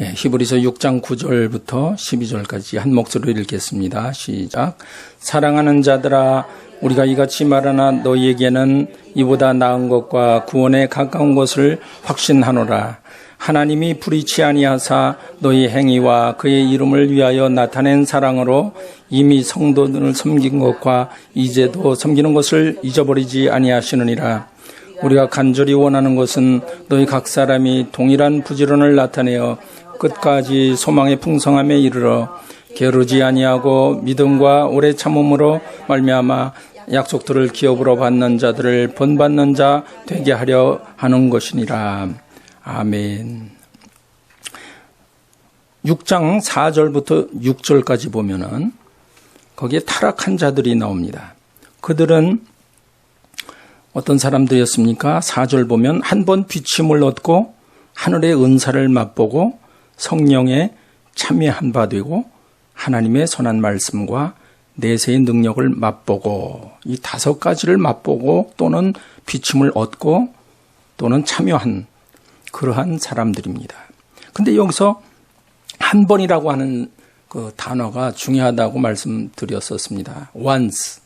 히브리서 6장 9절부터 12절까지 한 목소리로 읽겠습니다. 시작. 사랑하는 자들아, 우리가 이같이 말하나 너희에게는 이보다 나은 것과 구원에 가까운 것을 확신하노라. 하나님이 불의치 아니하사 너희 행위와 그의 이름을 위하여 나타낸 사랑으로 이미 성도들을 섬긴 것과 이제도 섬기는 것을 잊어버리지 아니하시느니라. 우리가 간절히 원하는 것은 너희 각 사람이 동일한 부지런을 나타내어 끝까지 소망의 풍성함에 이르러 게으르지 아니하고 믿음과 오래 참음으로 말미암아 약속들을 기업으로 받는 자들을 본받는 자 되게 하려 하는 것이니라. 아멘. 6장 4절부터 6절까지 보면은 거기에 타락한 자들이 나옵니다. 그들은 어떤 사람들이었습니까? 4절 보면 한 번 비침을 얻고 하늘의 은사를 맛보고 성령에 참여한 바 되고 하나님의 선한 말씀과 내세의 능력을 맛보고, 이 5가지를 맛보고 또는 비침을 얻고 또는 참여한 그러한 사람들입니다. 근데 여기서 한 번이라고 하는 그 단어가 중요하다고 말씀드렸었습니다. once.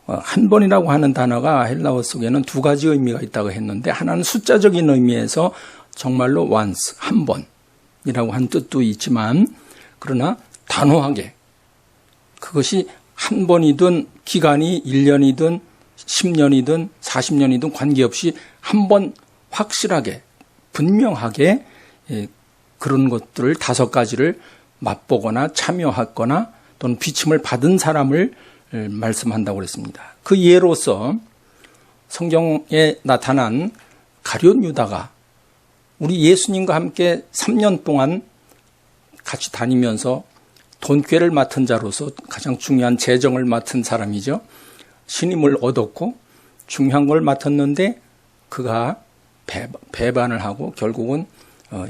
한 번이라고 하는 단어가 헬라어 속에는 2가지 의미가 있다고 했는데, 하나는 숫자적인 의미에서 정말로 once, 한 번이라고 한 뜻도 있지만, 그러나 단호하게 그것이 한 번이든 기간이 1년이든 10년이든 40년이든 관계없이 한 번 확실하게 분명하게 그런 것들을 5가지를 맛보거나 참여하거나 또는 비침을 받은 사람을 말씀한다고 그랬습니다. 그 예로서 성경에 나타난 가룟 유다가 우리 예수님과 함께 3년 동안 같이 다니면서 돈꾀를 맡은 자로서 가장 중요한 재정을 맡은 사람이죠. 신임을 얻었고 중요한 걸 맡았는데 그가 배반을 하고 결국은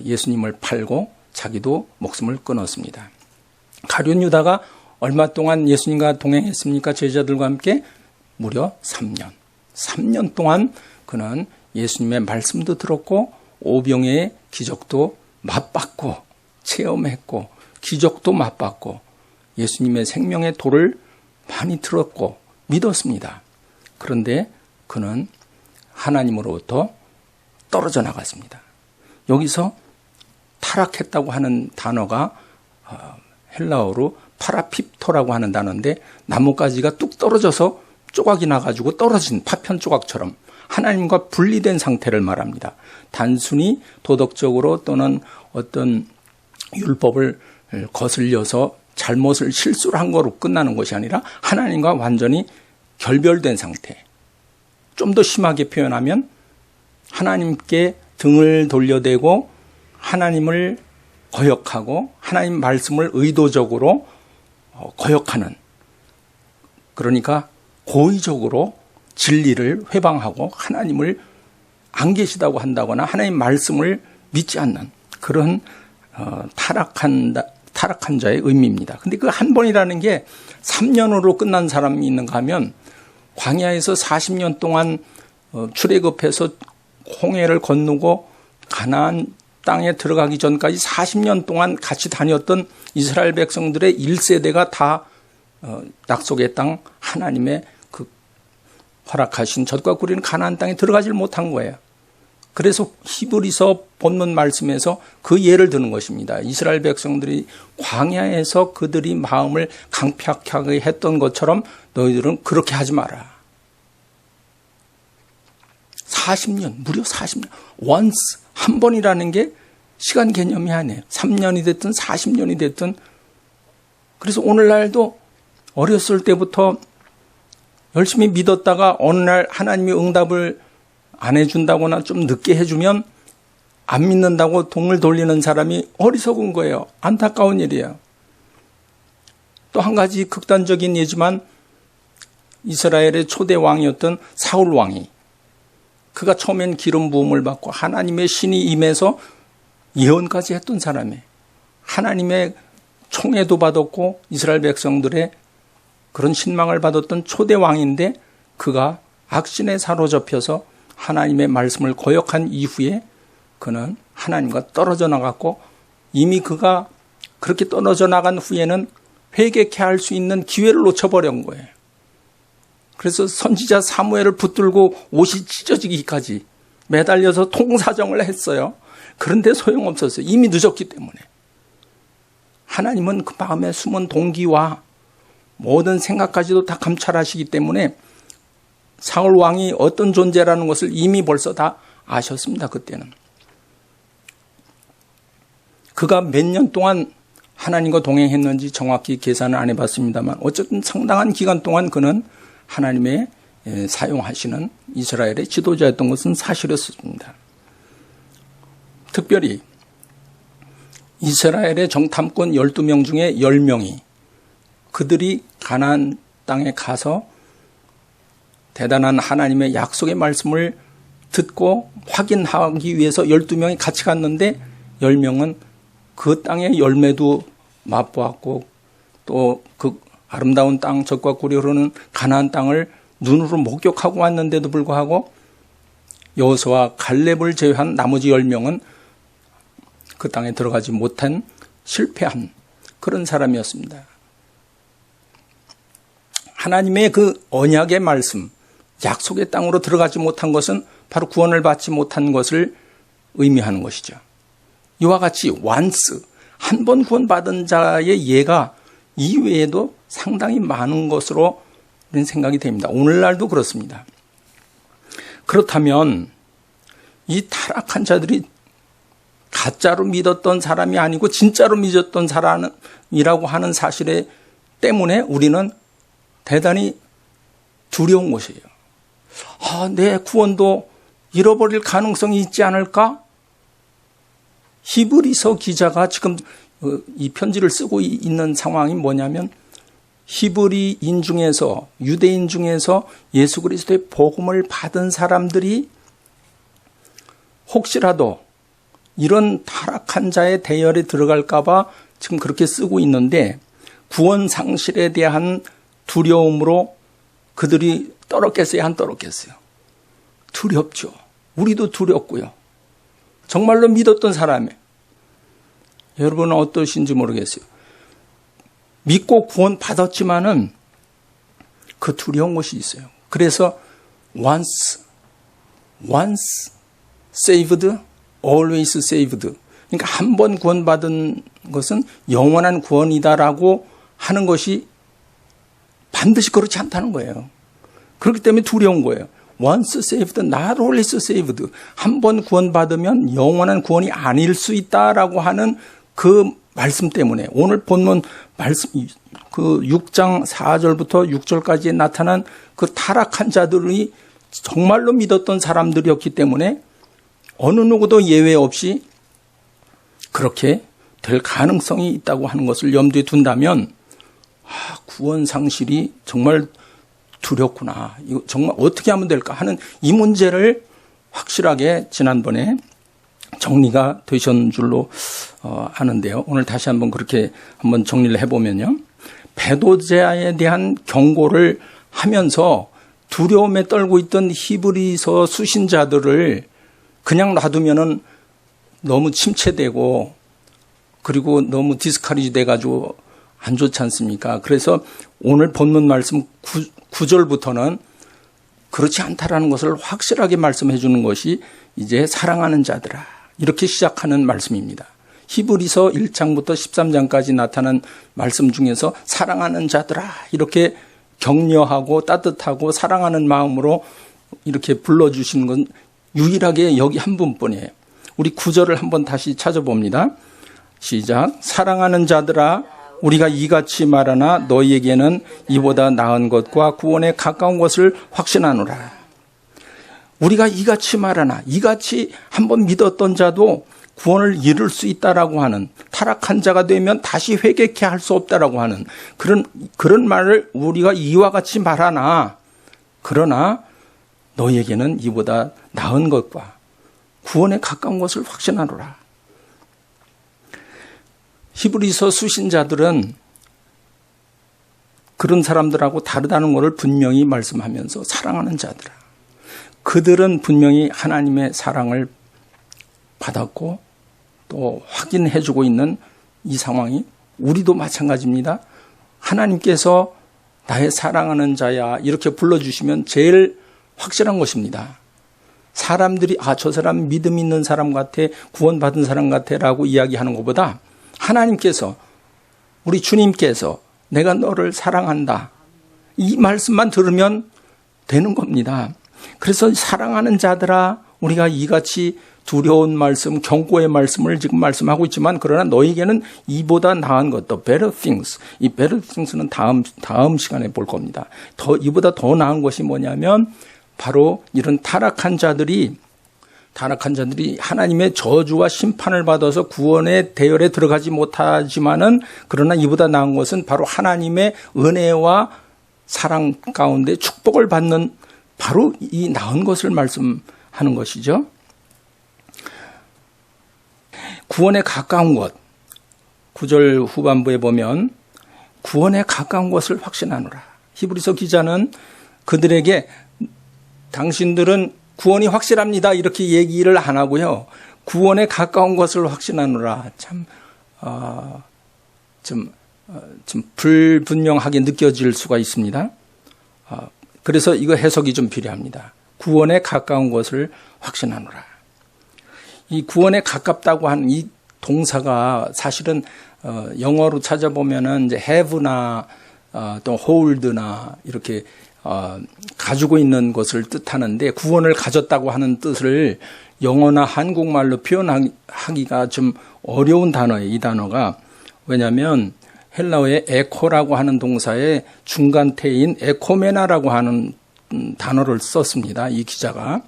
예수님을 팔고 자기도 목숨을 끊었습니다. 가룟 유다가 얼마 동안 예수님과 동행했습니까? 제자들과 함께 무려 3년. 3년 동안 그는 예수님의 말씀도 들었고 오병의 기적도 맛봤고 체험했고 기적도 맛봤고 예수님의 생명의 도를 많이 들었고 믿었습니다. 그런데 그는 하나님으로부터 떨어져 나갔습니다. 여기서 타락했다고 하는 단어가 헬라어로 파라핍토라고 하는 단어인데, 나뭇가지가 뚝 떨어져서 조각이 나가지고 떨어진 파편 조각처럼 하나님과 분리된 상태를 말합니다. 단순히 도덕적으로 또는 어떤 율법을 거슬려서 잘못을 실수를 한 거로 끝나는 것이 아니라 하나님과 완전히 결별된 상태. 좀 더 심하게 표현하면 하나님께 등을 돌려대고 하나님을 거역하고 하나님 말씀을 의도적으로 거역하는, 그러니까 고의적으로 진리를 회방하고 하나님을 안 계시다고 한다거나 하나님 말씀을 믿지 않는 그런 타락한 자의 의미입니다. 근데 그 한 번이라는 게 3년으로 끝난 사람이 있는가 하면, 광야에서 40년 동안 출애굽해서 홍해를 건너고 가나안 땅에 들어가기 전까지 40년 동안 같이 다녔던 이스라엘 백성들의 1세대가 다 약속의 땅, 하나님의 그 허락하신 젖과 꿀이는 가나안 땅에 들어가질 못한 거예요. 그래서 히브리서 본문 말씀에서 그 예를 드는 것입니다. 이스라엘 백성들이 광야에서 그들이 마음을 강팍하게 했던 것처럼 너희들은 그렇게 하지 마라. 40년, 무려 40년. once, 한 번이라는 게 시간 개념이 아니에요. 3년이 됐든 40년이 됐든. 그래서 오늘날도 어렸을 때부터 열심히 믿었다가 어느 날 하나님이 응답을 안 해준다거나 좀 늦게 해주면 안 믿는다고 등을 돌리는 사람이 어리석은 거예요. 안타까운 일이에요. 또 한 가지 극단적인 예지만, 이스라엘의 초대 왕이었던 사울 왕이, 그가 처음엔 기름 부음을 받고 하나님의 신이 임해서 예언까지 했던 사람이에요. 하나님의 총애도 받았고 이스라엘 백성들의 그런 신망을 받았던 초대 왕인데, 그가 악신에 사로잡혀서 하나님의 말씀을 거역한 이후에 그는 하나님과 떨어져 나갔고 이미 그가 그렇게 떨어져 나간 후에는 회개케 할 수 있는 기회를 놓쳐버린 거예요. 그래서 선지자 사무엘을 붙들고 옷이 찢어지기까지 매달려서 통사정을 했어요. 그런데 소용없었어요. 이미 늦었기 때문에. 하나님은 그 마음에 숨은 동기와 모든 생각까지도 다 감찰하시기 때문에 사울 왕이 어떤 존재라는 것을 이미 벌써 다 아셨습니다. 그때는. 그가 몇 년 동안 하나님과 동행했는지 정확히 계산을 안 해봤습니다만 어쨌든 상당한 기간 동안 그는 하나님의 사용하시는 이스라엘의 지도자였던 것은 사실이었습니다. 특별히 이스라엘의 정탐꾼 12명 중에 10명이 그들이 가나안 땅에 가서 대단한 하나님의 약속의 말씀을 듣고 확인하기 위해서 12명이 같이 갔는데 10명은 그 땅의 열매도 맛보았고 또 그 아름다운 땅 젖과 꿀이 흐르는 가나안 땅을 눈으로 목격하고 왔는데도 불구하고 여호수아와 갈렙을 제외한 나머지 10명은 그 땅에 들어가지 못한 실패한 그런 사람이었습니다. 하나님의 그 언약의 말씀, 약속의 땅으로 들어가지 못한 것은 바로 구원을 받지 못한 것을 의미하는 것이죠. 이와 같이 once, 한 번 구원받은 자의 예가 이외에도 상당히 많은 것으로 생각이 됩니다. 오늘날도 그렇습니다. 그렇다면 이 타락한 자들이 가짜로 믿었던 사람이 아니고 진짜로 믿었던 사람이라고 하는 사실에 때문에 우리는 대단히 두려운 것이에요. 내 구원도 잃어버릴 가능성이 있지 않을까? 히브리서 기자가 지금 이 편지를 쓰고 있는 상황이 뭐냐면 히브리인 중에서 유대인 중에서 예수 그리스도의 복음을 받은 사람들이 혹시라도 이런 타락한 자의 대열에 들어갈까 봐 지금 그렇게 쓰고 있는데 구원 상실에 대한 두려움으로 그들이 떨었겠어요? 안 떨었겠어요? 두렵죠. 우리도 두렵고요. 정말로 믿었던 사람이 여러분은 어떠신지 모르겠어요. 믿고 구원 받았지만은 그 두려운 것이 있어요. 그래서 once saved, always saved. 그러니까 한 번 구원받은 것은 영원한 구원이다라고 하는 것이 반드시 그렇지 않다는 거예요. 그렇기 때문에 두려운 거예요. once saved, not always saved. 한 번 구원받으면 영원한 구원이 아닐 수 있다라고 하는 그 말씀 때문에 오늘 본문 말씀 그 6장 4절부터 6절까지 나타난 그 타락한 자들이 정말로 믿었던 사람들이었기 때문에 어느 누구도 예외 없이 그렇게 될 가능성이 있다고 하는 것을 염두에 둔다면 구원 상실이 정말 두렵구나. 이거 정말 어떻게 하면 될까 하는 이 문제를 확실하게 지난번에 정리가 되신 줄로 아는데요. 오늘 다시 한번 그렇게 한번 정리를 해보면요. 배도자에 대한 경고를 하면서 두려움에 떨고 있던 히브리서 수신자들을 그냥 놔두면은 너무 침체되고 그리고 너무 디스커리지 돼가지고 안 좋지 않습니까? 그래서 오늘 본문 말씀 9절부터는 그렇지 않다라는 것을 확실하게 말씀해 주는 것이 이제 사랑하는 자들아 이렇게 시작하는 말씀입니다. 히브리서 1장부터 13장까지 나타난 말씀 중에서 사랑하는 자들아 이렇게 격려하고 따뜻하고 사랑하는 마음으로 이렇게 불러주시는 건 유일하게 여기 한 분뿐이에요. 우리 9절을 한번 다시 찾아봅니다. 시작. 사랑하는 자들아 우리가 이같이 말하나 너희에게는 이보다 나은 것과 구원에 가까운 것을 확신하노라. 우리가 이같이 말하나 이같이 한번 믿었던 자도 구원을 이룰 수 있다라고 하는 타락한 자가 되면 다시 회개케 할 수 없다라고 하는 그런 말을 우리가 이와 같이 말하나 그러나 너희에게는 이보다 나은 것과 구원에 가까운 것을 확신하노라. 히브리서 수신자들은 그런 사람들하고 다르다는 것을 분명히 말씀하면서 사랑하는 자들아. 그들은 분명히 하나님의 사랑을 받았고 또 확인해주고 있는 이 상황이 우리도 마찬가지입니다. 하나님께서 나의 사랑하는 자야 이렇게 불러주시면 제일 확실한 것입니다. 사람들이 저 사람 믿음 있는 사람 같아, 구원받은 사람 같아 라고 이야기하는 것보다 하나님께서, 우리 주님께서 내가 너를 사랑한다 이 말씀만 들으면 되는 겁니다. 그래서 사랑하는 자들아, 우리가 이같이 두려운 말씀, 경고의 말씀을 지금 말씀하고 있지만 그러나 너에게는 이보다 나은 것, the better things. 이 better things는 다음 시간에 볼 겁니다. 이보다 더 나은 것이 뭐냐면 바로 이런 타락한 자들이 하나님의 저주와 심판을 받아서 구원의 대열에 들어가지 못하지만은 그러나 이보다 나은 것은 바로 하나님의 은혜와 사랑 가운데 축복을 받는 바로 이 나은 것을 말씀하는 것이죠. 구원에 가까운 것, 9절 후반부에 보면 구원에 가까운 것을 확신하노라. 히브리서 기자는 그들에게 당신들은 구원이 확실합니다 이렇게 얘기를 안 하고요. 구원에 가까운 것을 확신하노라. 좀 불분명하게 느껴질 수가 있습니다. 그래서 이거 해석이 좀 필요합니다. 구원에 가까운 것을 확신하노라. 이 구원에 가깝다고 하는 이 동사가 사실은 영어로 찾아보면은 이제 have나 또 hold나 이렇게 가지고 있는 것을 뜻하는데 구원을 가졌다고 하는 뜻을 영어나 한국말로 표현하기가 좀 어려운 단어예요. 이 단어가. 왜냐하면 헬라어의 에코라고 하는 동사의 중간태인 에코메나라고 하는 단어를 썼습니다. 이 기자가.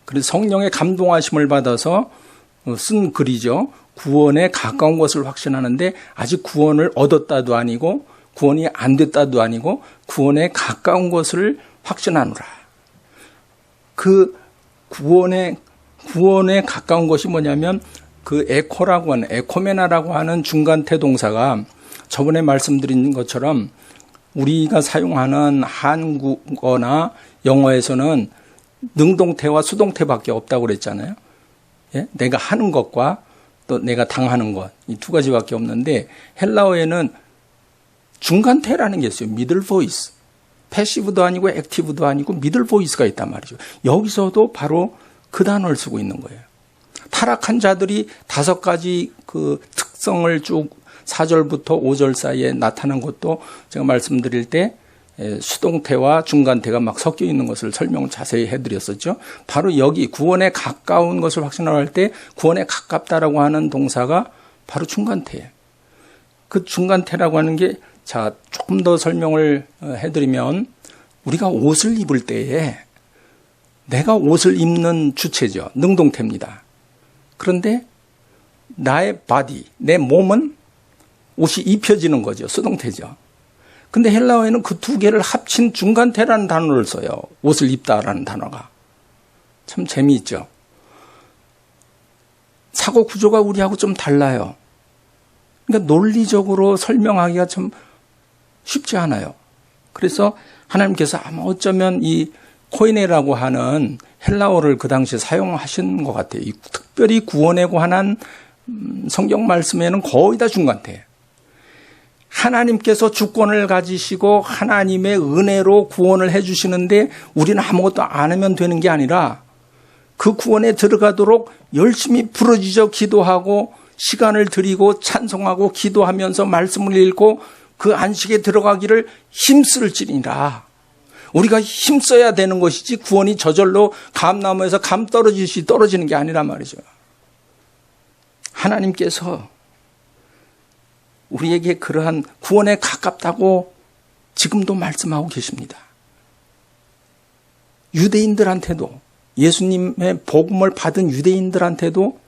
그래서 성령의 감동하심을 받아서 쓴 글이죠. 구원에 가까운 것을 확신하는데 아직 구원을 얻었다도 아니고 구원이 안 됐다도 아니고 구원에 가까운 것을 확신하노라. 그 구원에 가까운 것이 뭐냐면 그 에코라고 하는 에코메나라고 하는 중간태 동사가 저번에 말씀드린 것처럼 우리가 사용하는 한국어나 영어에서는 능동태와 수동태밖에 없다고 그랬잖아요. 예? 내가 하는 것과 또 내가 당하는 것, 이 두 가지밖에 없는데 헬라어에는 중간태라는 게 있어요. 미들 보이스. 패시브도 아니고 액티브도 아니고 미들 보이스가 있단 말이죠. 여기서도 바로 그 단어를 쓰고 있는 거예요. 타락한 자들이 5가지 그 특성을 쭉 4절부터 5절 사이에 나타난 것도 제가 말씀드릴 때 수동태와 중간태가 막 섞여 있는 것을 설명을 자세히 해드렸었죠. 바로 여기 구원에 가까운 것을 확신할 때 구원에 가깝다라고 하는 동사가 바로 중간태예요. 그 중간태라고 하는 게 조금 더 설명을 해드리면 우리가 옷을 입을 때에 내가 옷을 입는 주체죠. 능동태입니다. 그런데 나의 바디, 내 몸은 옷이 입혀지는 거죠. 수동태죠. 근데 헬라어에는 그 두 개를 합친 중간태라는 단어를 써요. 옷을 입다라는 단어가. 참 재미있죠. 사고 구조가 우리하고 좀 달라요. 그러니까 논리적으로 설명하기가 참 쉽지 않아요. 그래서 하나님께서 아마 어쩌면 이 코이네라고 하는 헬라어를 그 당시에 사용하신 것 같아요. 특별히 구원에 관한 성경 말씀에는 거의 다 중간태예요. 하나님께서 주권을 가지시고 하나님의 은혜로 구원을 해주시는데 우리는 아무것도 안 하면 되는 게 아니라 그 구원에 들어가도록 열심히 부르짖어 기도하고 시간을 드리고 찬송하고 기도하면서 말씀을 읽고 그 안식에 들어가기를 힘쓸지니라. 우리가 힘써야 되는 것이지 구원이 저절로 감나무에서 감 떨어지듯이 떨어지는 게 아니란 말이죠. 하나님께서 우리에게 그러한 구원에 가깝다고 지금도 말씀하고 계십니다. 유대인들한테도 예수님의 복음을 받은 유대인들한테도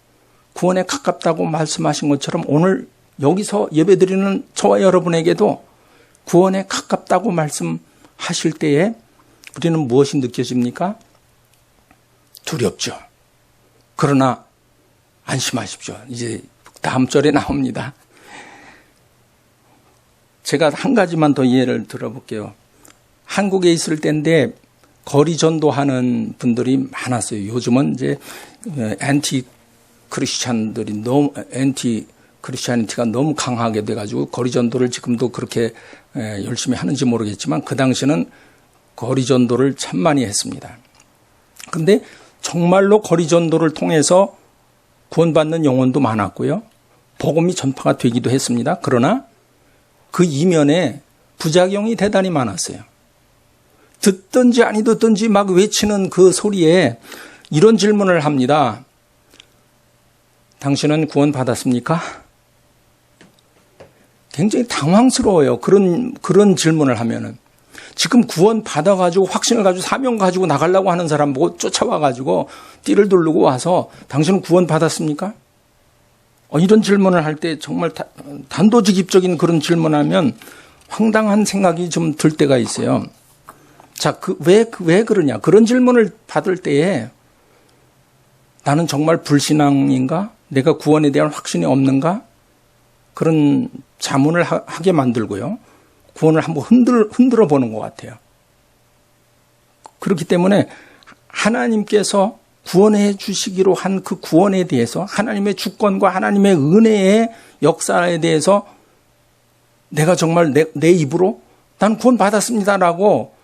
구원에 가깝다고 말씀하신 것처럼 오늘 여기서 예배드리는 저와 여러분에게도 구원에 가깝다고 말씀하실 때에 우리는 무엇이 느껴집니까? 두렵죠. 그러나 안심하십시오. 이제 다음 절에 나옵니다. 제가 한 가지만 더 예를 들어볼게요. 한국에 있을 때인데 거리 전도하는 분들이 많았어요. 요즘은 이제 크리스찬들이 너무 엔티 크리스찬이티가 너무 강하게 돼가지고 거리전도를 지금도 그렇게 열심히 하는지 모르겠지만 그 당시는 거리전도를 참 많이 했습니다. 그런데 정말로 거리전도를 통해서 구원받는 영혼도 많았고요. 복음이 전파가 되기도 했습니다. 그러나 그 이면에 부작용이 대단히 많았어요. 듣든지 아니 듣든지 막 외치는 그 소리에 이런 질문을 합니다. 당신은 구원받았습니까? 굉장히 당황스러워요. 그런 질문을 하면은. 지금 구원 받아가지고 확신을 가지고 사명 가지고 나가려고 하는 사람 보고 쫓아와가지고 띠를 두르고 와서 당신은 구원 받았습니까? 이런 질문을 할 때 정말 단도직입적인 그런 질문하면 황당한 생각이 좀 들 때가 있어요. 자, 왜 그러냐? 그런 질문을 받을 때에 나는 정말 불신앙인가? 내가 구원에 대한 확신이 없는가? 그런 자문을 하게 만들고요. 구원을 한번 흔들어 보는 것 같아요. 그렇기 때문에 하나님께서 구원해 주시기로 한 그 구원에 대해서 하나님의 주권과 하나님의 은혜의 역사에 대해서 내가 정말 내 입으로 난 구원 받았습니다라고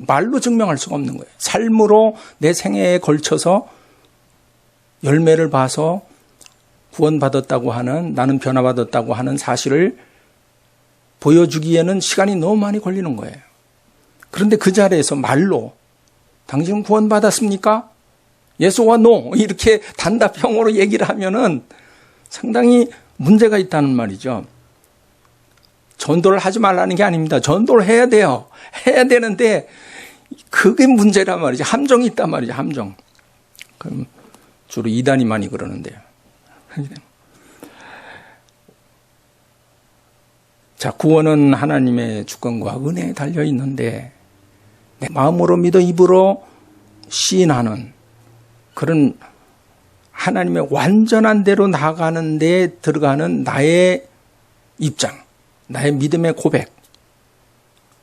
말로 증명할 수가 없는 거예요. 삶으로 내 생애에 걸쳐서 열매를 봐서 구원받았다고 하는, 나는 변화받았다고 하는 사실을 보여주기에는 시간이 너무 많이 걸리는 거예요. 그런데 그 자리에서 말로 당신은 구원받았습니까? 예스와 노 이렇게 단답형으로 얘기를 하면은 상당히 문제가 있다는 말이죠. 전도를 하지 말라는 게 아닙니다. 전도를 해야 돼요. 해야 되는데 그게 문제란 말이죠. 함정이 있단 말이죠. 함정. 그럼 주로 이단이 많이 그러는데요. 자, 구원은 하나님의 주권과 은혜에 달려 있는데 내 마음으로 믿어 입으로 시인하는 그런 하나님의 완전한 대로 나아가는 데 들어가는 나의 입장, 나의 믿음의 고백,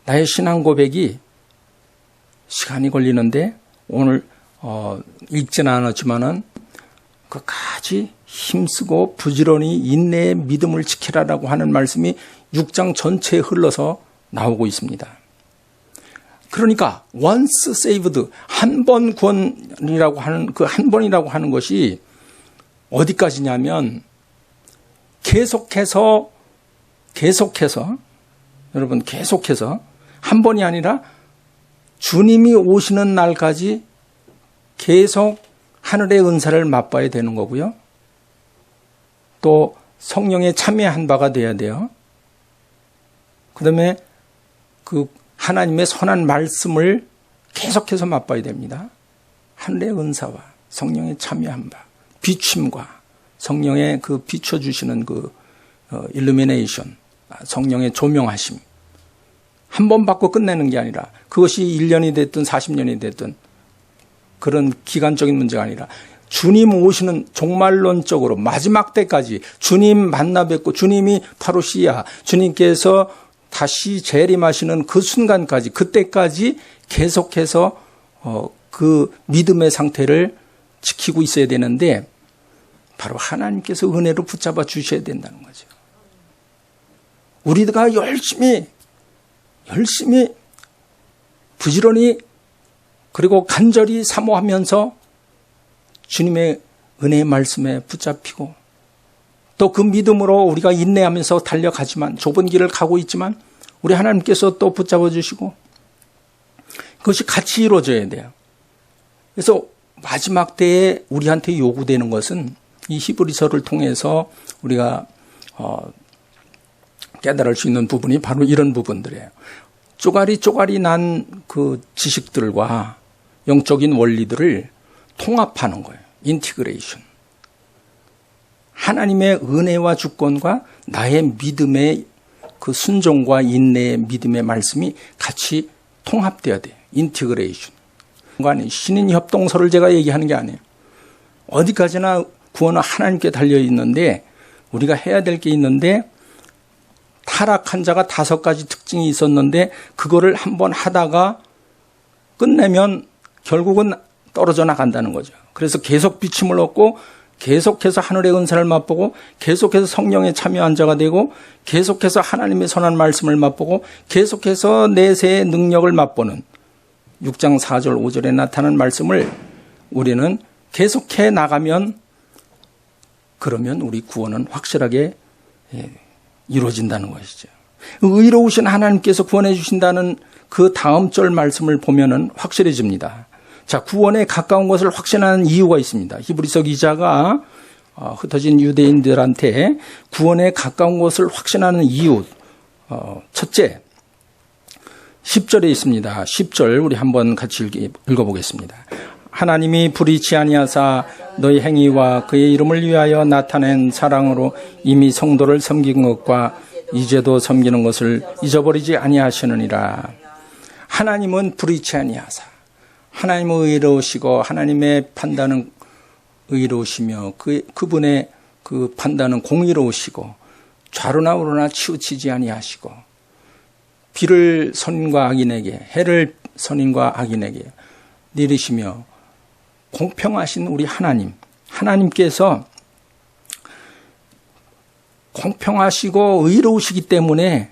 나의 신앙 고백이 시간이 걸리는데 오늘 읽지는 않았지만은 끝까지 힘쓰고 부지런히 인내의 믿음을 지키라라고 하는 말씀이 6장 전체에 흘러서 나오고 있습니다. 그러니까 once saved, 한 번 구원이라고 하는 그 한 번이라고 하는 것이 어디까지냐면 계속해서 여러분 계속해서 한 번이 아니라 주님이 오시는 날까지 계속 하늘의 은사를 맛봐야 되는 거고요. 또 성령에 참여한 바가 돼야 돼요. 그다음에 그 하나님의 선한 말씀을 계속해서 맛봐야 됩니다. 하늘의 은사와 성령에 참여한 바, 비춤과 성령의 그 비춰주시는 그 일루미네이션, 성령의 조명하심. 한 번 받고 끝내는 게 아니라 그것이 1년이 됐든 40년이 됐든 그런 기간적인 문제가 아니라 주님 오시는 종말론적으로 마지막 때까지 주님 만나 뵙고 주님이 파루시아, 주님께서 다시 재림하시는 그 순간까지, 그때까지 계속해서 그 믿음의 상태를 지키고 있어야 되는데 바로 하나님께서 은혜로 붙잡아 주셔야 된다는 거죠. 우리가 열심히 부지런히 그리고 간절히 사모하면서 주님의 은혜의 말씀에 붙잡히고 또 그 믿음으로 우리가 인내하면서 달려가지만 좁은 길을 가고 있지만 우리 하나님께서 또 붙잡아 주시고 그것이 같이 이루어져야 돼요. 그래서 마지막 때에 우리한테 요구되는 것은 이 히브리서를 통해서 우리가 깨달을 수 있는 부분이 바로 이런 부분들이에요. 쪼가리 난 그 지식들과 영적인 원리들을 통합하는 거예요. 인티그레이션. 하나님의 은혜와 주권과 나의 믿음의 그 순종과 인내의 믿음의 말씀이 같이 통합돼야 돼요. 인티그레이션. 신인 협동서를 제가 얘기하는 게 아니에요. 어디까지나 구원은 하나님께 달려 있는데 우리가 해야 될 게 있는데 타락한 자가 5가지 특징이 있었는데 그거를 한번 하다가 끝내면 결국은 떨어져 나간다는 거죠. 그래서 계속 비침을 얻고 계속해서 하늘의 은사를 맛보고 계속해서 성령에 참여한 자가 되고 계속해서 하나님의 선한 말씀을 맛보고 계속해서 내세의 능력을 맛보는 6장 4절 5절에 나타난 말씀을 우리는 계속해 나가면 그러면 우리 구원은 확실하게 이루어진다는 것이죠. 의로우신 하나님께서 구원해 주신다는 그 다음 절 말씀을 보면은 확실해집니다. 자, 구원에 가까운 것을 확신하는 이유가 있습니다. 히브리서 기자가 흩어진 유대인들한테 구원에 가까운 것을 확신하는 이유, 첫째, 10절에 있습니다. 10절 우리 한번 같이 읽어보겠습니다. 하나님이 불의치 아니하사 너희 행위와 그의 이름을 위하여 나타낸 사랑으로 이미 성도를 섬긴 것과 이제도 섬기는 것을 잊어버리지 아니하시느니라. 하나님은 불의치 아니하사 하나님은 의로우시고 하나님의 판단은 의로우시며 그분의 그 판단은 공의로우시고 좌로나 우로나 치우치지 아니하시고 비를 선인과 악인에게 해를 선인과 악인에게 내리시며 공평하신 우리 하나님께서 공평하시고 의로우시기 때문에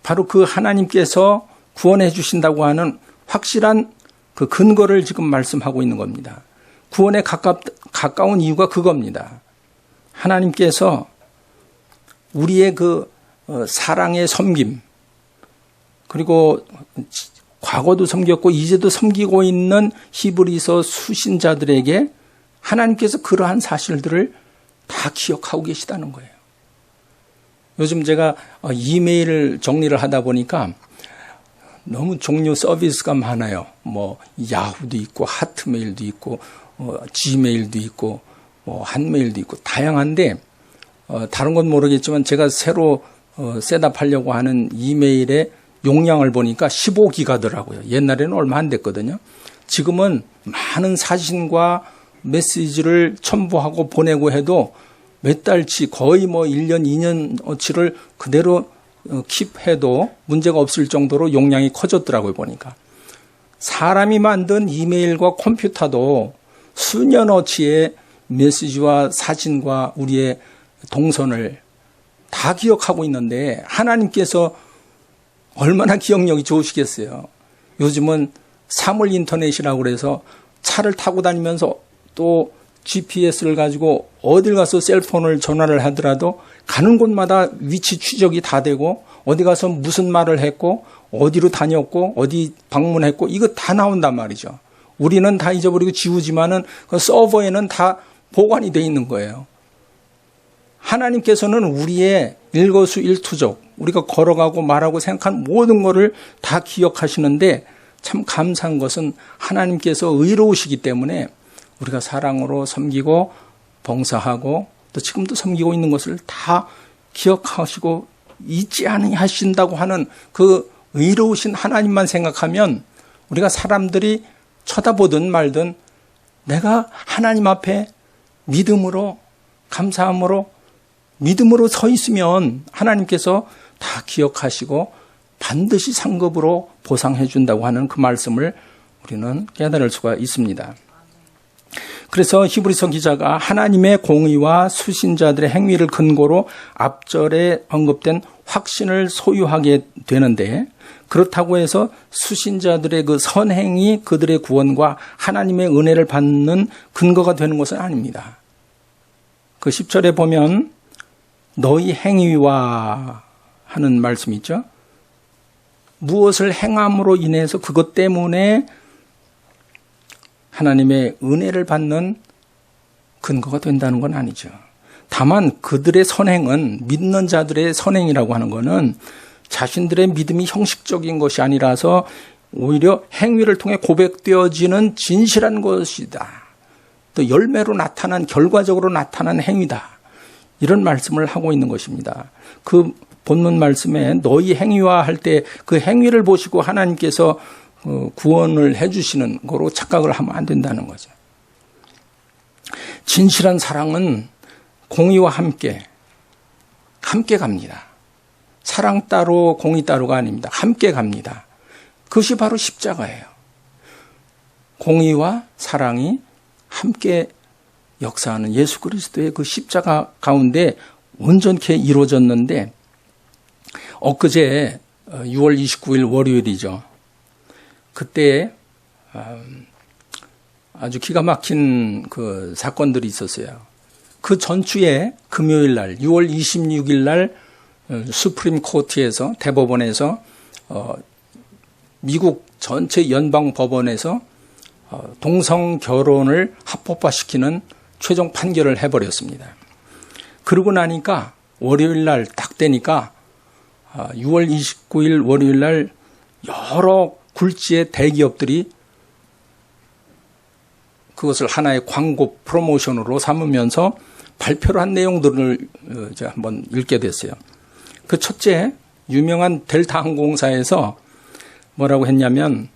바로 그 하나님께서 구원해 주신다고 하는 확실한 그 근거를 지금 말씀하고 있는 겁니다. 구원에 가까운 이유가 그겁니다. 하나님께서 우리의 그 사랑의 섬김, 그리고 과거도 섬겼고 이제도 섬기고 있는 히브리서 수신자들에게 하나님께서 그러한 사실들을 다 기억하고 계시다는 거예요. 요즘 제가 이메일을 정리를 하다 보니까 너무 종류 서비스가 많아요. 뭐 야후도 있고 하트메일도 있고 지메일도 있고 한메일도 있고 다양한데 다른 건 모르겠지만 제가 새로 셋업하려고 하는 이메일의 용량을 보니까 15기가더라고요. 옛날에는 얼마 안 됐거든요. 지금은 많은 사진과 메시지를 첨부하고 보내고 해도 몇 달치 거의 1년, 2년어치를 그대로 킵해도 문제가 없을 정도로 용량이 커졌더라고요, 보니까. 사람이 만든 이메일과 컴퓨터도 수년어치의 메시지와 사진과 우리의 동선을 다 기억하고 있는데 하나님께서 얼마나 기억력이 좋으시겠어요. 요즘은 사물 인터넷이라고 그래서 차를 타고 다니면서 또 GPS를 가지고 어딜 가서 셀폰을 전화를 하더라도 가는 곳마다 위치 추적이 다 되고 어디 가서 무슨 말을 했고 어디로 다녔고 어디 방문했고 이거 다 나온단 말이죠. 우리는 다 잊어버리고 지우지만은 그 서버에는 다 보관이 돼 있는 거예요. 하나님께서는 우리의 일거수일투족, 우리가 걸어가고 말하고 생각한 모든 것을 다 기억하시는데 참 감사한 것은 하나님께서 의로우시기 때문에 우리가 사랑으로 섬기고 봉사하고 또 지금도 섬기고 있는 것을 다 기억하시고 잊지 아니하신다고 하는 그 의로우신 하나님만 생각하면 우리가 사람들이 쳐다보든 말든 내가 하나님 앞에 믿음으로 감사함으로 믿음으로 서 있으면 하나님께서 다 기억하시고 반드시 상급으로 보상해 준다고 하는 그 말씀을 우리는 깨달을 수가 있습니다. 그래서 히브리서 기자가 하나님의 공의와 수신자들의 행위를 근거로 앞절에 언급된 확신을 소유하게 되는데 그렇다고 해서 수신자들의 그 선행이 그들의 구원과 하나님의 은혜를 받는 근거가 되는 것은 아닙니다. 그 10절에 보면 너희 행위와 하는 말씀이 있죠. 무엇을 행함으로 인해서 그것 때문에 하나님의 은혜를 받는 근거가 된다는 건 아니죠. 다만 그들의 선행은 믿는 자들의 선행이라고 하는 것은 자신들의 믿음이 형식적인 것이 아니라서 오히려 행위를 통해 고백되어지는 진실한 것이다. 또 열매로 나타난 결과적으로 나타난 행위다. 이런 말씀을 하고 있는 것입니다. 그 본문 말씀에 너희 행위와 할 때 그 행위를 보시고 하나님께서 구원을 해주시는 거로 착각을 하면 안 된다는 거죠. 진실한 사랑은 공의와 함께 갑니다. 사랑 따로 공의 따로가 아닙니다. 함께 갑니다. 그것이 바로 십자가예요. 공의와 사랑이 함께 역사하는 예수 그리스도의 그 십자가 가운데 온전케 이루어졌는데, 엊그제 6월 29일 월요일이죠. 그때 아주 기가 막힌 그 사건들이 있었어요. 그 전주에 금요일 날 6월 26일 날 수프림 코트에서, 대법원에서 미국 전체 연방 법원에서 동성 결혼을 합법화시키는 최종 판결을 해버렸습니다. 그러고 나니까 월요일 날 딱 되니까 6월 29일 월요일 날 여러 굴지의 대기업들이 그것을 하나의 광고 프로모션으로 삼으면서 발표를 한 내용들을 제가 한번 읽게 됐어요. 그 첫째, 유명한 델타 항공사에서 뭐라고 했냐면,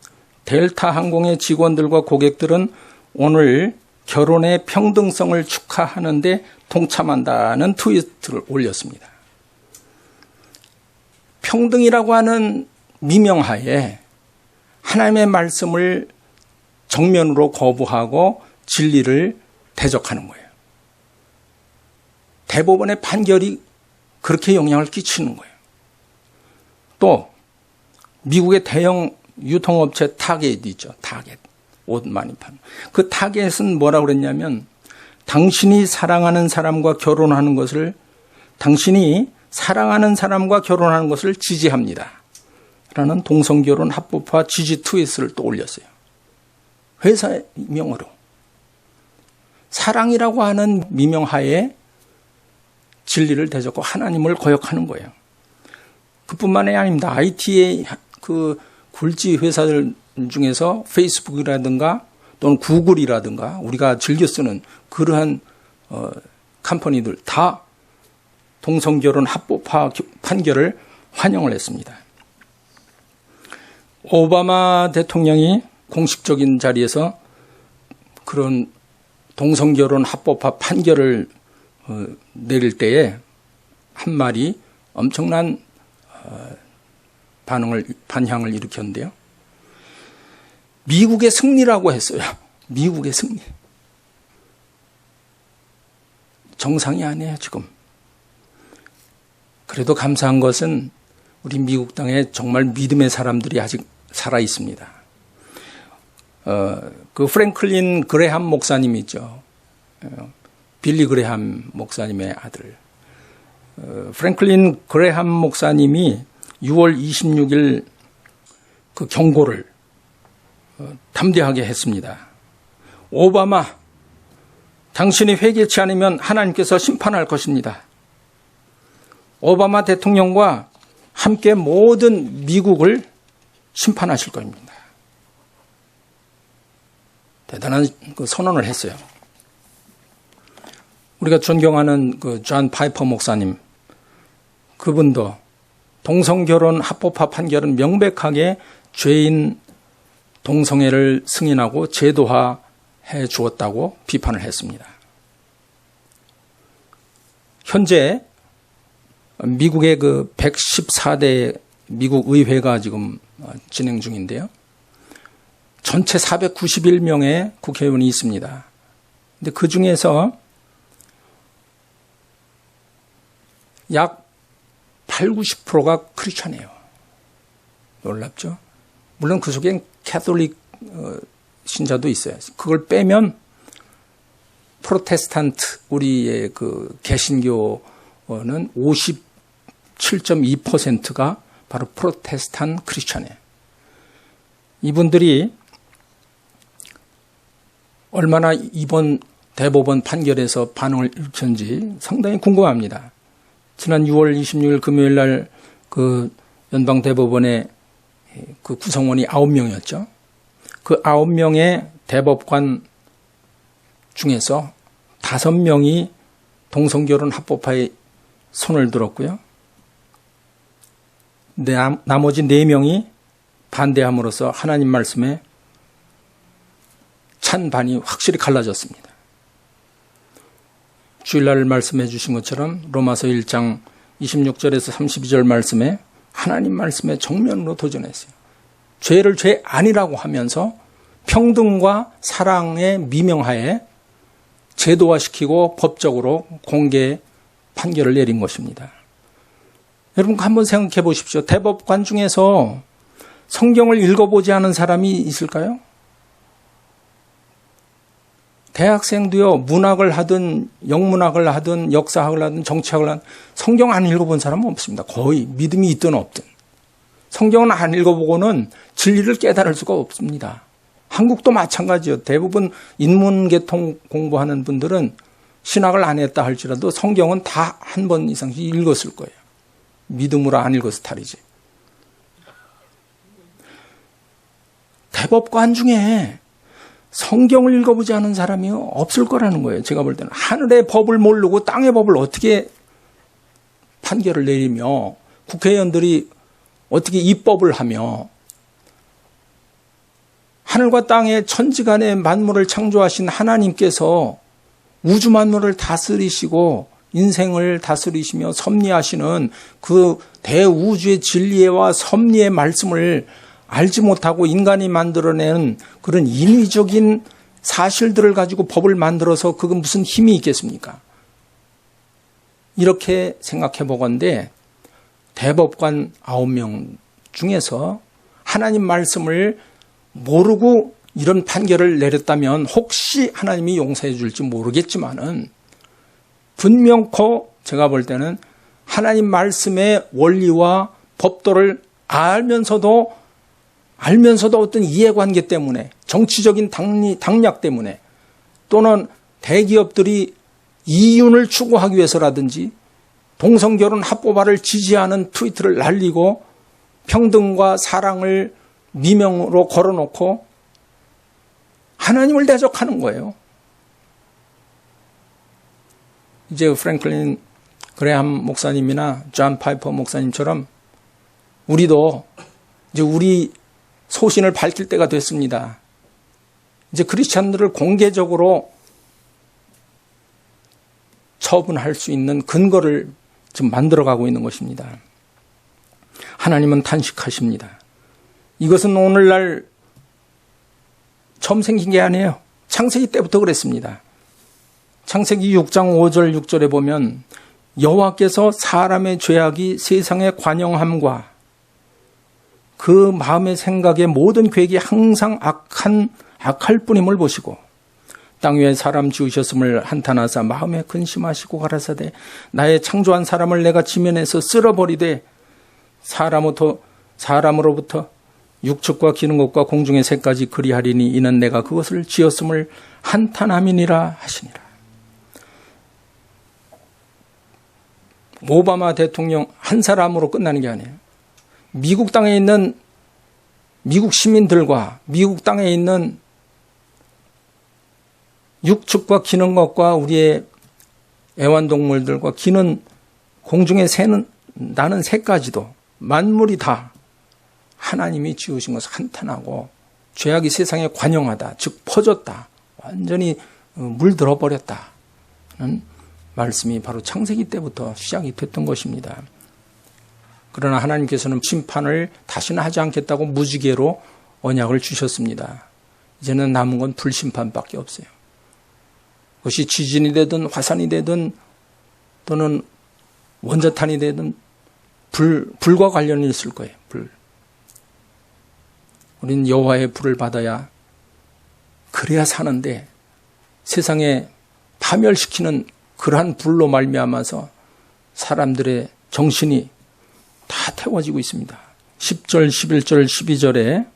델타 항공의 직원들과 고객들은 오늘 결혼의 평등성을 축하하는데 동참한다는 트위트를 올렸습니다. 평등이라고 하는 미명하에 하나님의 말씀을 정면으로 거부하고 진리를 대적하는 거예요. 대법원의 판결이 그렇게 영향을 끼치는 거예요. 또 미국의 대형 유통업체 타겟이 있죠. 타겟. 옷 많이 파는. 그 타겟은 뭐라고 그랬냐면, 당신이 사랑하는 사람과 결혼하는 것을, 당신이 사랑하는 사람과 결혼하는 것을 지지합니다. 라는 동성결혼 합법화 지지 트윗을 또 올렸어요. 회사의 명으로. 사랑이라고 하는 미명하에 진리를 대적하고 하나님을 거역하는 거예요. 그뿐만이 아닙니다. IT의 그 굴지 회사들 중에서 페이스북이라든가 또는 구글이라든가 우리가 즐겨 쓰는 그러한 컴퍼니들 다 동성결혼 합법화 판결을 환영을 했습니다. 오바마 대통령이 공식적인 자리에서 그런 동성결혼 합법화 판결을 내릴 때에 한 말이 엄청난 반향을 일으켰는데요. 미국의 승리라고 했어요. 미국의 승리. 정상이 아니에요, 지금. 그래도 감사한 것은 우리 미국 땅에 정말 믿음의 사람들이 아직 살아 있습니다. 그 프랭클린 그레함 목사님 있죠. 빌리 그레함 목사님의 아들. 프랭클린 그레함 목사님이 6월 26일 그 경고를 담대하게 했습니다. 오바마, 당신이 회개치 않으면 하나님께서 심판할 것입니다. 오바마 대통령과 함께 모든 미국을 심판하실 겁니다. 대단한 그 선언을 했어요. 우리가 존경하는 그 존 파이퍼 목사님, 그분도 동성결혼 합법화 판결은 명백하게 죄인 동성애를 승인하고 제도화해 주었다고 비판을 했습니다. 현재 미국의 그 114대 미국 의회가 지금 진행 중인데요. 전체 491명의 국회의원이 있습니다. 근데 그 중에서 약 8, 90%가 크리스찬이에요. 놀랍죠? 물론 그 속엔 캐톨릭 신자도 있어요. 그걸 빼면 프로테스탄트, 우리의 그 개신교는 57.2%가 바로 프로테스탄 크리스찬이에요. 이분들이 얼마나 이번 대법원 판결에서 반응을 일으켰는지 상당히 궁금합니다. 지난 6월 26일 금요일 날 그 연방대법원의 그 구성원이 9명이었죠. 그 9명의 대법관 중에서 5명이 동성결혼 합법화에 손을 들었고요. 나머지 4명이 반대함으로써 하나님 말씀에 찬반이 확실히 갈라졌습니다. 주일날 말씀해 주신 것처럼 로마서 1장 26절에서 32절 말씀에 하나님 말씀에 정면으로 도전했어요. 죄를 죄 아니라고 하면서 평등과 사랑의 미명하에 제도화시키고 법적으로 공개 판결을 내린 것입니다. 여러분 한번 생각해 보십시오. 대법관 중에서 성경을 읽어보지 않은 사람이 있을까요? 대학생도요, 문학을 하든 영문학을 하든 역사학을 하든 정치학을 하든 성경 안 읽어본 사람은 없습니다. 거의 믿음이 있든 없든. 성경은 안 읽어보고는 진리를 깨달을 수가 없습니다. 한국도 마찬가지요. 대부분 인문계통 공부하는 분들은 신학을 안 했다 할지라도 성경은 다 한 번 이상씩 읽었을 거예요. 믿음으로 안 읽어서 탈이지. 대법관 중에 성경을 읽어보지 않은 사람이 없을 거라는 거예요. 제가 볼 때는 하늘의 법을 모르고 땅의 법을 어떻게 판결을 내리며 국회의원들이 어떻게 입법을 하며 하늘과 땅의 천지간의 만물을 창조하신 하나님께서 우주 만물을 다스리시고 인생을 다스리시며 섭리하시는 그 대우주의 진리와 섭리의 말씀을 알지 못하고 인간이 만들어낸 그런 인위적인 사실들을 가지고 법을 만들어서 그건 무슨 힘이 있겠습니까? 이렇게 생각해 보건대 대법관 9명 중에서 하나님 말씀을 모르고 이런 판결을 내렸다면 혹시 하나님이 용서해 줄지 모르겠지만은 분명코 제가 볼 때는 하나님 말씀의 원리와 법도를 알면서도 어떤 이해관계 때문에 정치적인 당략 때문에 또는 대기업들이 이윤을 추구하기 위해서라든지 동성결혼 합법화를 지지하는 트위터를 날리고 평등과 사랑을 미명으로 걸어놓고 하나님을 대적하는 거예요. 이제 프랭클린 그레함 목사님이나 존 파이퍼 목사님처럼 우리도 이제 우리 소신을 밝힐 때가 됐습니다. 이제 크리스찬들을 공개적으로 처분할 수 있는 근거를 지금 만들어가고 있는 것입니다. 하나님은 탄식하십니다. 이것은 오늘날 처음 생긴 게 아니에요. 창세기 때부터 그랬습니다. 창세기 6장 5절 6절에 보면 여호와께서 사람의 죄악이 세상에 관영함과 그 마음의 생각의 모든 계획이 항상 악할 뿐임을 보시고 땅 위에 사람 지으셨음을 한탄하사 마음에 근심하시고 가라사대 나의 창조한 사람을 내가 지면에서 쓸어버리되 사람으로부터 육축과 기는 것과 공중의 새까지 그리하리니 이는 내가 그것을 지었음을 한탄함이니라 하시니라. 오바마 대통령 한 사람으로 끝나는 게 아니에요. 미국 땅에 있는 미국 시민들과 미국 땅에 있는 육축과 기는 것과 우리의 애완동물들과 기는 공중에 새는 나는 새까지도 만물이 다 하나님이 지으신 것을 한탄하고 죄악이 세상에 관영하다, 즉 퍼졌다, 완전히 물들어 버렸다는 말씀이 바로 창세기 때부터 시작이 됐던 것입니다. 그러나 하나님께서는 심판을 다시는 하지 않겠다고 무지개로 언약을 주셨습니다. 이제는 남은 건 불심판밖에 없어요. 그것이 지진이 되든 화산이 되든 또는 원자탄이 되든 불과 관련이 있을 거예요. 불. 우리는 여호와의 불을 받아야 그래야 사는데 세상에 파멸시키는 그러한 불로 말미암아서 사람들의 정신이 다 태워지고 있습니다. 10절, 11절, 12절에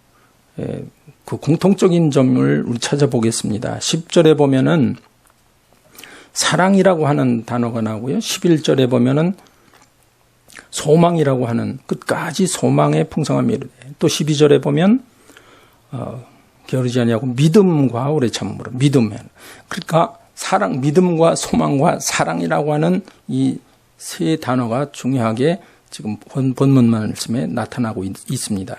그 공통적인 점을 우리 찾아보겠습니다. 10절에 보면은 사랑이라고 하는 단어가 나오고요. 11절에 보면은 소망이라고 하는 끝까지 소망의 풍성함이 이르되 또 12절에 보면 게으르지 아니하고 믿음과 오래 참음으로 믿음. 그러니까 사랑, 믿음과 소망과 사랑이라고 하는 이 세 단어가 중요하게 지금 본문 말씀에 나타나고 있습니다.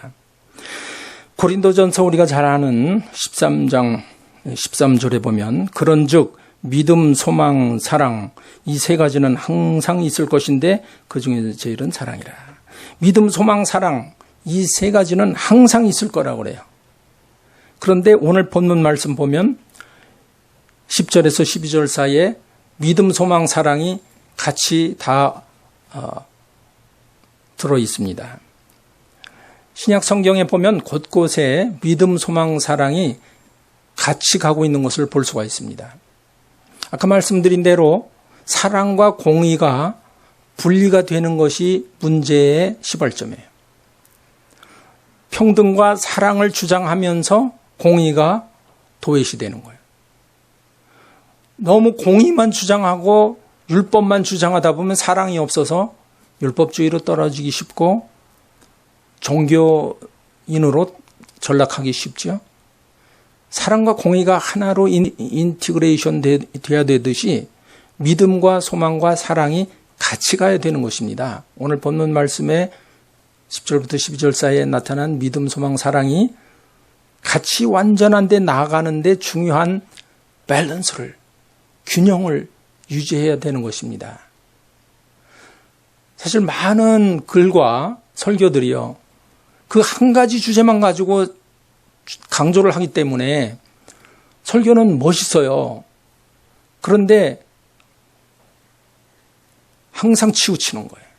고린도전서 우리가 잘 아는 13장 13절에 보면 그런즉 믿음, 소망, 사랑 이 세 가지는 항상 있을 것인데 그중에서 제일은 사랑이라. 믿음, 소망, 사랑 이 세 가지는 항상 있을 거라고 그래요. 그런데 오늘 본문 말씀 보면 10절에서 12절 사이에 믿음, 소망, 사랑이 같이 다 들어 있습니다. 신약 성경에 보면 곳곳에 믿음, 소망, 사랑이 같이 가고 있는 것을 볼 수가 있습니다. 아까 말씀드린 대로 사랑과 공의가 분리가 되는 것이 문제의 시발점이에요. 평등과 사랑을 주장하면서 공의가 도외시 되는 거예요. 너무 공의만 주장하고 율법만 주장하다 보면 사랑이 없어서 율법주의로 떨어지기 쉽고 종교인으로 전락하기 쉽죠. 사랑과 공의가 하나로 인티그레이션 돼야 되듯이 믿음과 소망과 사랑이 같이 가야 되는 것입니다. 오늘 본문 말씀에 10절부터 12절 사이에 나타난 믿음, 소망, 사랑이 같이 완전한 데 나아가는 데 중요한 밸런스를, 균형을 유지해야 되는 것입니다. 사실 많은 글과 설교들이요, 그 한 가지 주제만 가지고 강조를 하기 때문에 설교는 멋있어요. 그런데 항상 치우치는 거예요.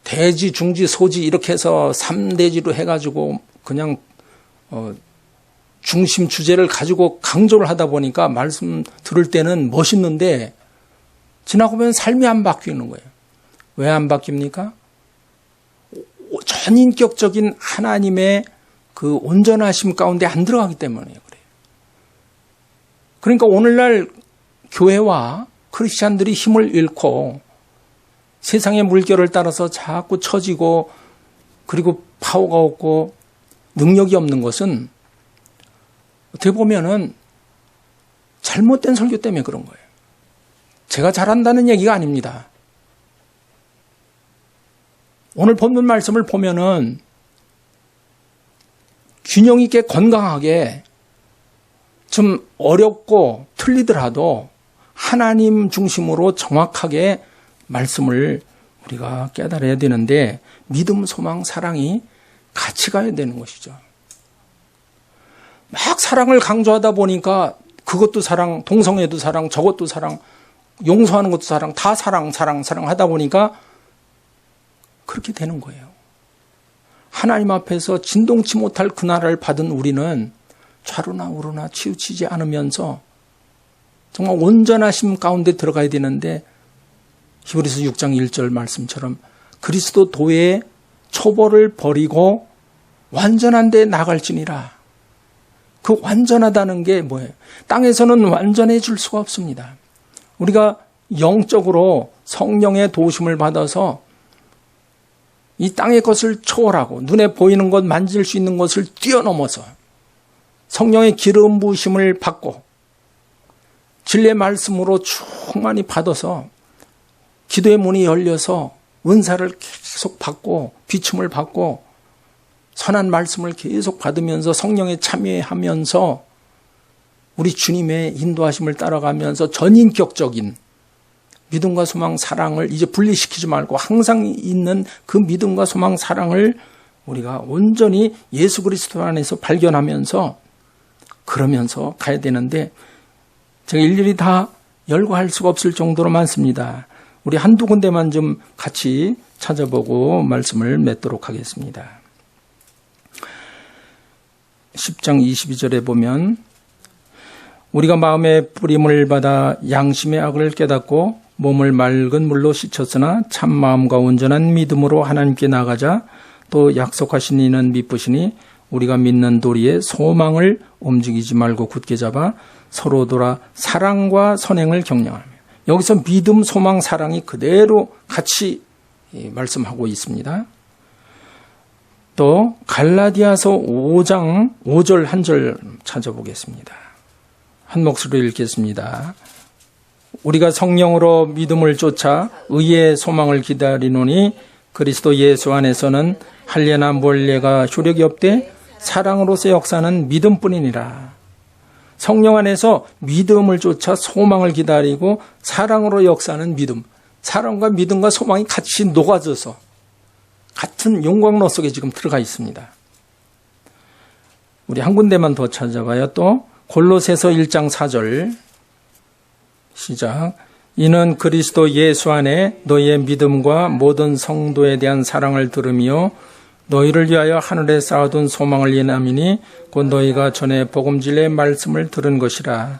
대지, 중지, 소지 이렇게 해서 3대지로 해가지고 그냥 중심 주제를 가지고 강조를 하다 보니까 말씀 들을 때는 멋있는데 지나고 보면 삶이 안 바뀌는 거예요. 왜 안 바뀝니까? 전인격적인 하나님의 그 온전하심 가운데 안 들어가기 때문에 그래요. 그러니까 오늘날 교회와 크리스찬들이 힘을 잃고 세상의 물결을 따라서 자꾸 처지고 그리고 파워가 없고 능력이 없는 것은 어떻게 보면은 잘못된 설교 때문에 그런 거예요. 제가 잘한다는 얘기가 아닙니다. 오늘 본문 말씀을 보면은 균형 있게 건강하게 좀 어렵고 틀리더라도 하나님 중심으로 정확하게 말씀을 우리가 깨달아야 되는데 믿음, 소망, 사랑이 같이 가야 되는 것이죠. 막 사랑을 강조하다 보니까 그것도 사랑, 동성애도 사랑, 저것도 사랑, 용서하는 것도 사랑, 다 사랑 하다 보니까 그렇게 되는 거예요. 하나님 앞에서 진동치 못할 그 나라를 받은 우리는 좌로나 우로나 치우치지 않으면서 정말 온전하심 가운데 들어가야 되는데 히브리서 6장 1절 말씀처럼 그리스도 도의 초벌을 버리고 완전한 데 나갈지니라. 그 완전하다는 게 뭐예요? 땅에서는 완전해질 수가 없습니다. 우리가 영적으로 성령의 도우심을 받아서 이 땅의 것을 초월하고 눈에 보이는 것, 만질 수 있는 것을 뛰어넘어서 성령의 기름 부으심을 받고 진리의 말씀으로 충만히 받아서 기도의 문이 열려서 은사를 계속 받고 비춤을 받고 선한 말씀을 계속 받으면서 성령에 참여하면서 우리 주님의 인도하심을 따라가면서 전인격적인 믿음과 소망, 사랑을 이제 분리시키지 말고 항상 있는 그 믿음과 소망, 사랑을 우리가 온전히 예수 그리스도 안에서 발견하면서 그러면서 가야 되는데 제가 일일이 다 열거할 수가 없을 정도로 많습니다. 우리 한두 군데만 좀 같이 찾아보고 말씀을 맺도록 하겠습니다. 10장 22절에 보면 우리가 마음의 뿌림을 받아 양심의 악을 깨닫고 몸을 맑은 물로 씻었으나 참 마음과 온전한 믿음으로 하나님께 나가자. 또 약속하신 이는 미쁘시니 우리가 믿는 도리에 소망을 움직이지 말고 굳게 잡아 서로 돌아 사랑과 선행을 격려하며. 여기서 믿음, 소망, 사랑이 그대로 같이 말씀하고 있습니다. 또 갈라디아서 5장 5절 한 절 찾아보겠습니다. 한 목소리로 읽겠습니다. 우리가 성령으로 믿음을 쫓아 의의 소망을 기다리노니 그리스도 예수 안에서는 할례나 멀례가 효력이 없되 사랑으로서 역사는 믿음뿐이니라. 성령 안에서 믿음을 쫓아 소망을 기다리고 사랑으로 역사는 믿음. 사랑과 믿음과 소망이 같이 녹아져서 같은 용광로 속에 지금 들어가 있습니다. 우리 한 군데만 더 찾아봐요. 또 골로새서 1장 4절 시작. 이는 그리스도 예수 안에 너희의 믿음과 모든 성도에 대한 사랑을 들으며 너희를 위하여 하늘에 쌓아둔 소망을 인함이니 곧 너희가 전에 복음진리의 말씀을 들은 것이라.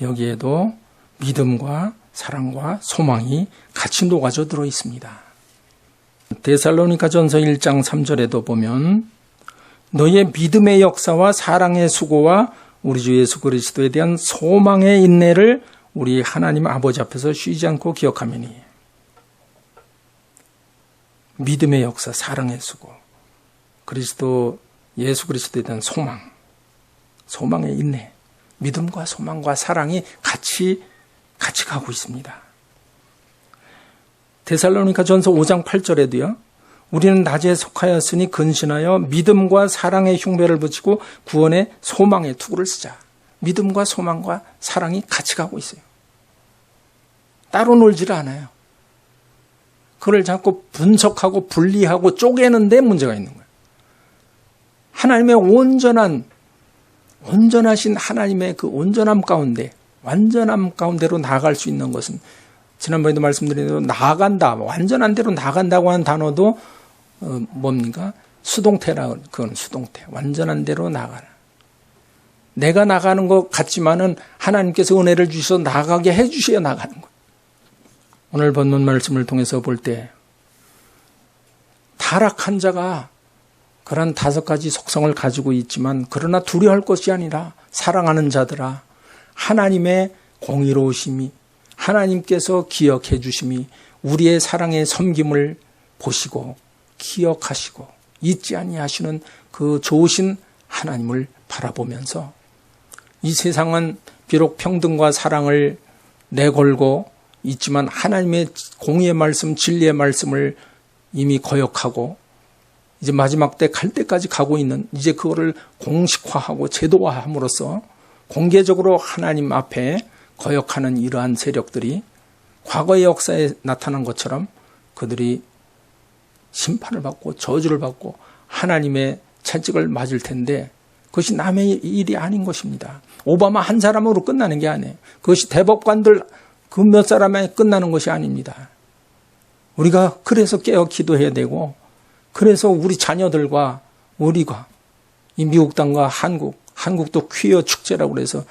여기에도 믿음과 사랑과 소망이 같이 녹아져 들어 있습니다. 데살로니가전서 1장 3절에도 보면 너희의 믿음의 역사와 사랑의 수고와 우리 주 예수 그리스도에 대한 소망의 인내를 우리 하나님 아버지 앞에서 쉬지 않고 기억하매니. 믿음의 역사, 사랑의 수고, 예수 그리스도에 대한 소망, 소망의 인내, 믿음과 소망과 사랑이 같이 가고 있습니다. 데살로니가전서 5장 8절에도요. 우리는 낮에 속하였으니 근신하여 믿음과 사랑의 흉배를 붙이고 구원의 소망의 투구를 쓰자. 믿음과 소망과 사랑이 같이 가고 있어요. 따로 놀지를 않아요. 그걸 자꾸 분석하고 분리하고 쪼개는 데 문제가 있는 거예요. 하나님의 온전하신 하나님의 그 온전함 가운데, 완전함 가운데로 나아갈 수 있는 것은 지난번에도 말씀드린 대로 나아간다, 완전한 대로 나아간다고 하는 단어도 뭡니까? 그건 수동태. 완전한 대로 나아가라. 내가 나가는 것 같지만은 하나님께서 은혜를 주셔서 나가게 해주셔야 나가는 거예요. 오늘 본문 말씀을 통해서 볼 때 타락한 자가 그런 5가지 속성을 가지고 있지만 그러나 두려워할 것이 아니라 사랑하는 자들아 하나님의 공의로우심이 하나님께서 기억해 주심이 우리의 사랑의 섬김을 보시고 기억하시고 잊지 아니하시는 그 좋으신 하나님을 바라보면서 이 세상은 비록 평등과 사랑을 내걸고 있지만 하나님의 공의의 말씀, 진리의 말씀을 이미 거역하고 이제 마지막 때 갈 때까지 가고 있는 이제 그거를 공식화하고 제도화함으로써 공개적으로 하나님 앞에 거역하는 이러한 세력들이 과거의 역사에 나타난 것처럼 그들이 심판을 받고 저주를 받고 하나님의 채찍을 맞을 텐데 그것이 남의 일이 아닌 것입니다. 오바마 한 사람으로 끝나는 게 아니에요. 그것이 대법관들 그 몇 사람에 끝나는 것이 아닙니다. 우리가 그래서 깨어 기도해야 되고 그래서 우리 자녀들과 우리가 이 미국 땅과 한국도 퀴어 축제라고 그래서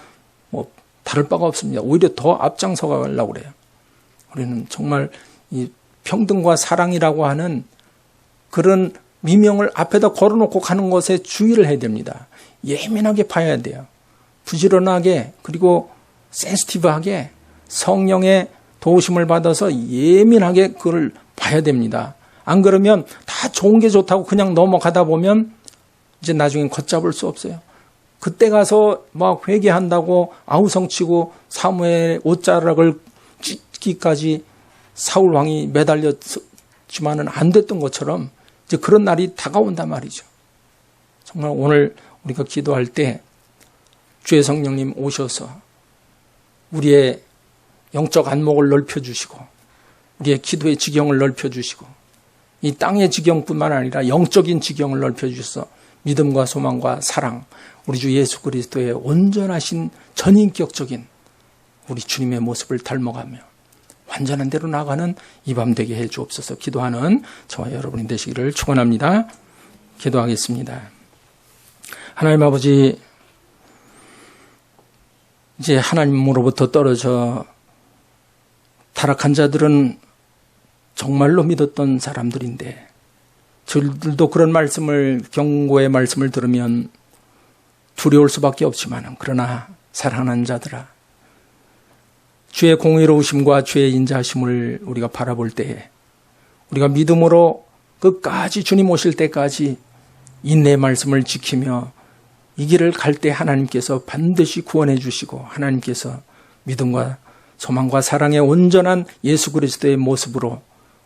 뭐 다를 바가 없습니다. 오히려 더 앞장서 가려고 그래요. 우리는 정말 이 평등과 사랑이라고 하는 그런 미명을 앞에다 걸어놓고 가는 것에 주의를 해야 됩니다. 예민하게 봐야 돼요. 부지런하게 그리고 센시티브하게 성령의 도우심을 받아서 예민하게 그걸 봐야 됩니다. 안 그러면 다 좋은 게 좋다고 그냥 넘어가다 보면 이제 나중엔 걷잡을 수 없어요. 그때 가서 막 회개한다고 아우성치고 사무엘의 옷자락을 찢기까지 사울 왕이 매달렸지만은 안 됐던 것처럼 이제 그런 날이 다가온단 말이죠. 정말 오늘 우리가 기도할 때 주의 성령님 오셔서 우리의 영적 안목을 넓혀주시고 우리의 기도의 지경을 넓혀주시고 이 땅의 지경뿐만 아니라 영적인 지경을 넓혀주셔서 믿음과 소망과 사랑 우리 주 예수 그리스도의 온전하신 전인격적인 우리 주님의 모습을 닮아가며 완전한 대로 나가는 이 밤 되게 해 주옵소서. 기도하는 저와 여러분이 되시기를 축원합니다. 기도하겠습니다. 하나님 아버지, 이제 하나님으로부터 떨어져 타락한 자들은 정말로 믿었던 사람들인데 저들도 그런 말씀을 경고의 말씀을 들으면 두려울 수밖에 없지만 그러나 사랑하는 자들아 주의 공의로우심과 주의 인자하심을 우리가 바라볼 때에 우리가 믿음으로 끝까지 주님 오실 때까지 인내의 말씀을 지키며 이 길을 갈 때 하나님께서 반드시 구원해 주시고 하나님께서 믿음과 소망과 사랑의 온전한 예수 그리스도의 모습으로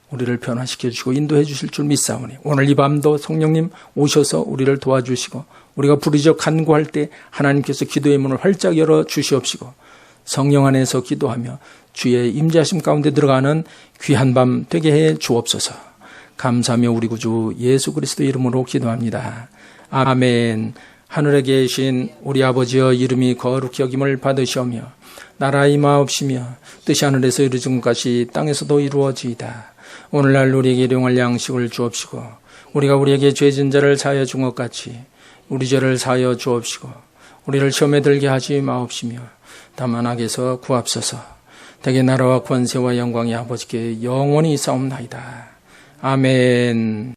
우리를 변화시켜 주시고 인도해 주실 줄 믿사오니 오늘 이 밤도 성령님 오셔서 우리를 도와주시고 우리가 부르짖어 간구할 때 하나님께서 기도의 문을 활짝 열어 주시옵시고 성령 안에서 기도하며 주의 임재하심 가운데 들어가는 귀한 밤 되게 해 주옵소서. 감사하며 우리 구주 예수 그리스도 이름으로 기도합니다. 아멘. 하늘에 계신 우리 아버지여 이름이 거룩히 여김을 받으시오며 나라 임하옵시며 뜻이 하늘에서 이루어진 것이 땅에서도 이루어지이다. 오늘날 우리에게 일용할 양식을 주옵시고 우리가 우리에게 죄진 자를 사하여 준 것 같이 우리 죄를 사하여 주옵시고 우리를 시험에 들게 하지 마옵시며 다만 악에서 구합소서. 대개 나라와 권세와 영광이 아버지께 영원히 있사옵나이다. 아멘.